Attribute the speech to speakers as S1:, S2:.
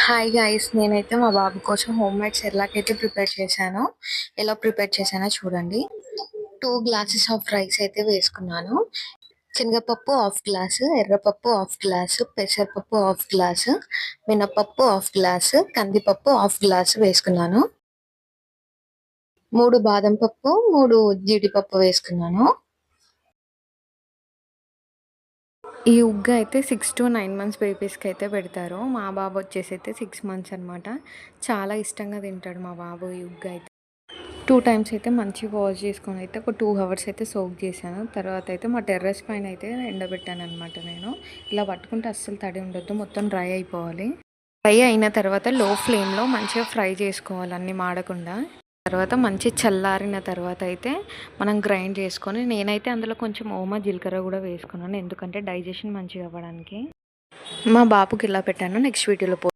S1: Hi guys, నేనైతే మా బాబు కోసం హోమ్ మేడ్ సెర్లాక్ అయితే ప్రిపేర్ చేశాను. ఎలా ప్రిపేర్ చేశానో చూడండి. 2 గ్లాసెస్ ఆఫ్ రైస్ అయితే వేసుకున్నాను. శనగపప్పు హాఫ్ గ్లాసు, ఎర్రపప్పు హాఫ్ గ్లాసు, పెసరపప్పు హాఫ్ గ్లాసు, మినపప్పు హాఫ్ గ్లాసు, కందిపప్పు హాఫ్ గ్లాసు వేసుకున్నాను. 3 బాదం పప్పు, 3 జీడిపప్పు వేసుకున్నాను. ఈ ఉగ్గ అయితే 6 to 9 months బేబీస్కి అయితే పెడతారు. మా బాబు వచ్చేసి అయితే 6 months అనమాట. చాలా ఇష్టంగా తింటాడు మా బాబు ఈ ఉగ్గ అయితే. 2 times అయితే మంచిగా వాష్ చేసుకొని అయితే ఒక 2 hours అయితే సోక్ చేశాను. తర్వాత అయితే మా టెర్రస్ పైన అయితే ఎండబెట్టాను అనమాట. నేను ఇలా పట్టుకుంటే అస్సలు తడి ఉండొద్దు, మొత్తం డ్రై అయిపోవాలి. ఫ్రై అయిన తర్వాత లో ఫ్లేమ్లో మంచిగా ఫ్రై చేసుకోవాలి, అన్నీ మాడకుండా. తర్వాత మంచి చల్లారిన తర్వాత అయితే మనం గ్రైండ్ చేసుకొని, నేనైతే అందులో కొంచెం ఓమా జీలకర్ర కూడా వేసుకున్నాను, ఎందుకంటే డైజెషన్ మంచిగా అవ్వడానికి. మా బాబుకి ఇలా పెట్టాను. నెక్స్ట్ వీడియోలో